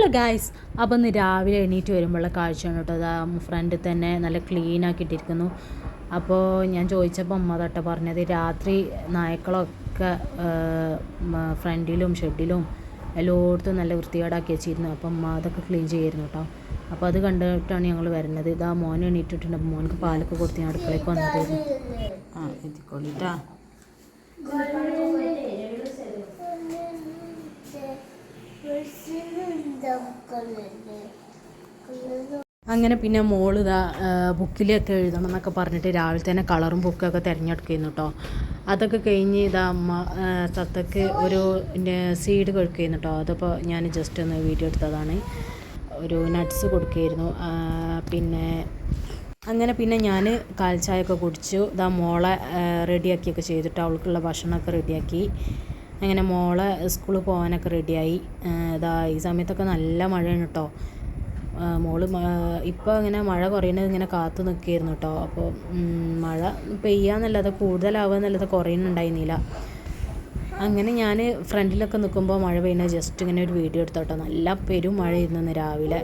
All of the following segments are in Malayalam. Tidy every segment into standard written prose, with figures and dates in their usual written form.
ഹലോ ഗായ്സ്, അപ്പോൾ ഇന്ന് രാവിലെ എണീറ്റ് വരുമ്പോഴുള്ള കാഴ്ചയാണ് കേട്ടോ. അതാ ഫ്രണ്ടിൽ തന്നെ നല്ല ക്ലീൻ ആക്കിയിട്ടിരിക്കുന്നു. അപ്പോൾ ഞാൻ ചോദിച്ചപ്പോൾ അമ്മ തൊട്ട പറഞ്ഞത് രാത്രി നായ്ക്കളൊക്കെ ഫ്രണ്ടിലും ഷെഡിലും എല്ലായിടത്തും നല്ല വൃത്തികേടാക്കി വെച്ചിരുന്നു. അപ്പം അമ്മ അതൊക്കെ ക്ലീൻ ചെയ്യായിരുന്നു കേട്ടോ. അപ്പോൾ അത് കണ്ടിട്ടാണ് ഞങ്ങൾ വരുന്നത്. ഇതാ മോൻ എണീറ്റിട്ടുണ്ട്. അപ്പോൾ മോനക്ക് പാലൊക്കെ കൊടുത്ത് ഞാൻ അടുക്കളയ്ക്ക് വന്നതായിരുന്നു. എത്തിക്കോളിട്ടാ. അങ്ങനെ പിന്നെ മോള് ഇതാ ബുക്കിലൊക്കെ എഴുതണം എന്നൊക്കെ പറഞ്ഞിട്ട് രാവിലെ തന്നെ കളറും ബുക്കൊക്കെ തിരഞ്ഞെടുക്കുന്നു കേട്ടോ. അതൊക്കെ കഴിഞ്ഞ് ഇതാ അമ്മ തത്തക്ക് ഒരു സീഡ് കൊടുക്കുന്നു കേട്ടോ. അതപ്പോൾ ഞാൻ ജസ്റ്റ് ഒന്ന് വീഡിയോ എടുത്തതാണ്. ഒരു നട്ട്സ് കൊടുക്കുകയായിരുന്നു. പിന്നെ ഞാൻ കാൽച്ചായൊക്കെ കുടിച്ചു. ഇതാ മോളെ റെഡിയാക്കിയൊക്കെ ചെയ്തിട്ട് അവൾക്കുള്ള ഭക്ഷണമൊക്കെ റെഡിയാക്കി. അങ്ങനെ മോളെ സ്കൂളിൽ പോകാനൊക്കെ റെഡിയായി. ഇതാ ഈ സമയത്തൊക്കെ നല്ല മഴയാണ് കേട്ടോ. മോള് ഇപ്പോൾ ഇങ്ങനെ മഴ കുറയുന്നത് ഇങ്ങനെ കാത്തു നിൽക്കുകയായിരുന്നു കേട്ടോ. അപ്പോൾ മഴ പെയ്യാന്നല്ലാതെ കൂടുതലാവുക കുറയുന്നുണ്ടായിരുന്നില്ല. അങ്ങനെ ഞാൻ ഫ്രണ്ടിലൊക്കെ നിൽക്കുമ്പോൾ മഴ പെയ്യുന്നത് ജസ്റ്റ് ഇങ്ങനെ ഒരു വീഡിയോ എടുത്തു കേട്ടോ. നല്ല പെരും മഴയായിരുന്നു ഇന്ന് രാവിലെ.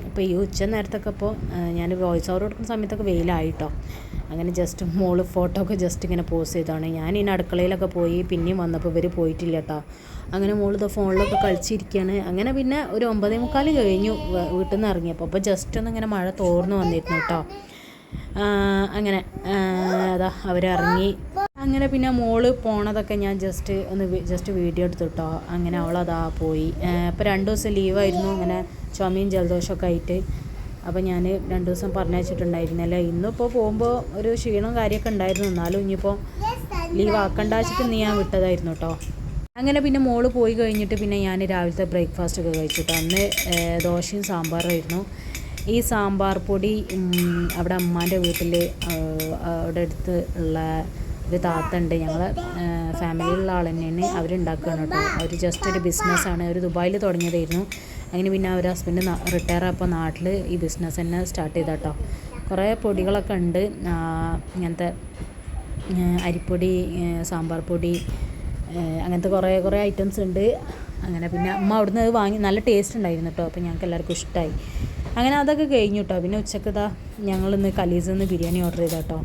ഇപ്പോൾ ഈ ഉച്ച നേരത്തൊക്കെ ഇപ്പോൾ ഞാൻ വോയിസ് ഓവർ കൊടുക്കുന്ന സമയത്തൊക്കെ വെയിലായിട്ടോ. അങ്ങനെ ജസ്റ്റ് മോള് ഫോട്ടോ ഒക്കെ ജസ്റ്റ് ഇങ്ങനെ പോസ്റ്റ് ചെയ്തതാണ്. ഞാൻ ഇനി അടുക്കളയിലൊക്കെ പോയി പിന്നെയും വന്നപ്പോൾ ഇവർ പോയിട്ടില്ല കേട്ടോ. അങ്ങനെ മോളിത് ഫോണിലൊക്കെ കളിച്ചിരിക്കുകയാണ്. അങ്ങനെ പിന്നെ ഒരു 9:45 കഴിഞ്ഞു വീട്ടിൽ നിന്ന് ഇറങ്ങിയപ്പോൾ. അപ്പോൾ ജസ്റ്റ് ഒന്ന് ഇങ്ങനെ മഴ തോർന്നു വന്നിരുന്നു കേട്ടോ. അങ്ങനെ അതാ അവരിറങ്ങി. അങ്ങനെ പിന്നെ മോള് പോണതൊക്കെ ഞാൻ ജസ്റ്റ് വീഡിയോ എടുത്തു കേട്ടോ. അങ്ങനെ അവളതാ പോയി. ഇപ്പോൾ 2 ദിവസം ലീവായിരുന്നു. അങ്ങനെ ചുമയും ജലദോഷമൊക്കെ ആയിട്ട്. അപ്പോൾ ഞാൻ 2 ദിവസം പറഞ്ഞയച്ചിട്ടുണ്ടായിരുന്നല്ലേ. ഇന്നിപ്പോൾ പോകുമ്പോൾ ഒരു ക്ഷീണവും കാര്യമൊക്കെ ഉണ്ടായിരുന്നു. എന്നാലും ഇനിയിപ്പോൾ ലീവ് ആക്കണ്ട വെച്ചിട്ട് ഞാൻ വിട്ടതായിരുന്നു കേട്ടോ. അങ്ങനെ പിന്നെ മോള് പോയി കഴിഞ്ഞിട്ട് പിന്നെ ഞാൻ രാവിലത്തെ ബ്രേക്ക്ഫാസ്റ്റൊക്കെ കഴിച്ചു കേട്ടോ. അന്ന് ദോശയും സാമ്പാറുമായിരുന്നു. ഈ സാമ്പാർ പൊടി അവിടെ അമ്മാൻ്റെ വീട്ടിൽ അവിടെ അടുത്ത് ഉള്ള ഒരു താത്ത ഉണ്ട്. ഞങ്ങളെ ഫാമിലിയിലുള്ള ആൾ തന്നെയാണ്. അവരുണ്ടാക്കുകയാണ് കേട്ടോ. അവർ ജസ്റ്റ് ഒരു ബിസിനസ്സാണ്. അവർ ദുബായിൽ തുടങ്ങിയതായിരുന്നു. അങ്ങനെ പിന്നെ അവർ ഹസ്ബൻഡ് റിട്ടയർ ആയപ്പോൾ നാട്ടിൽ ഈ ബിസിനസ് തന്നെ സ്റ്റാർട്ട് ചെയ്ത കേട്ടോ. കുറേ പൊടികളൊക്കെ ഉണ്ട്. ഇങ്ങനത്തെ അരിപ്പൊടി, സാമ്പാർ പൊടി, അങ്ങനത്തെ കുറേ ഐറ്റംസ് ഉണ്ട്. അങ്ങനെ പിന്നെ അമ്മ അവിടുന്ന് അത് വാങ്ങി. നല്ല ടേസ്റ്റ് ഉണ്ടായിരുന്നു കേട്ടോ. അപ്പോൾ ഞങ്ങൾക്ക് എല്ലാവർക്കും ഇഷ്ടമായി. അങ്ങനെ അതൊക്കെ കഴിഞ്ഞു കേട്ടോ. പിന്നെ ഉച്ചക്ക് ഞങ്ങളിന്ന് കലീസിൽ നിന്ന് ബിരിയാണി ഓർഡർ ചെയ്ത കേട്ടോ.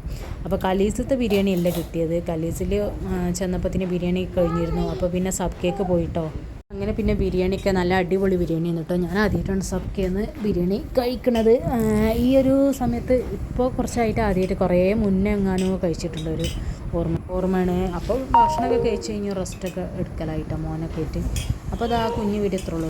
അപ്പോൾ കലീസത്തെ ബിരിയാണി അല്ല കിട്ടിയത്. കലീസിൽ ചെന്നപ്പത്തിന് ബിരിയാണി കഴിഞ്ഞിരുന്നു. അപ്പോൾ പിന്നെ സബ് കേക്ക് പോയിട്ടോ. അങ്ങനെ പിന്നെ ബിരിയാണിയൊക്കെ നല്ല അടിപൊളി ബിരിയാണി കേട്ടോ. ഞാൻ ആദ്യമായിട്ടാണ് സബ് കേന്ന് ബിരിയാണി കഴിക്കണത്. ഈ ഒരു സമയത്ത് ഇപ്പോൾ കുറച്ചായിട്ട് ആദ്യമായിട്ട് കുറേ മുന്നേ എങ്ങാനോ കഴിച്ചിട്ടുണ്ട്. ഒരു ഓർമ്മയാണ്. അപ്പോൾ ഭക്ഷണമൊക്കെ കഴിച്ച് കഴിഞ്ഞ് റെസ്റ്റൊക്കെ എടുക്കലായിട്ടോ മോനൊക്കെ ആയിട്ട്. അപ്പോൾ അത് ആ കുഞ്ഞു വീഡിയോ ഇത്രയുള്ളൂ.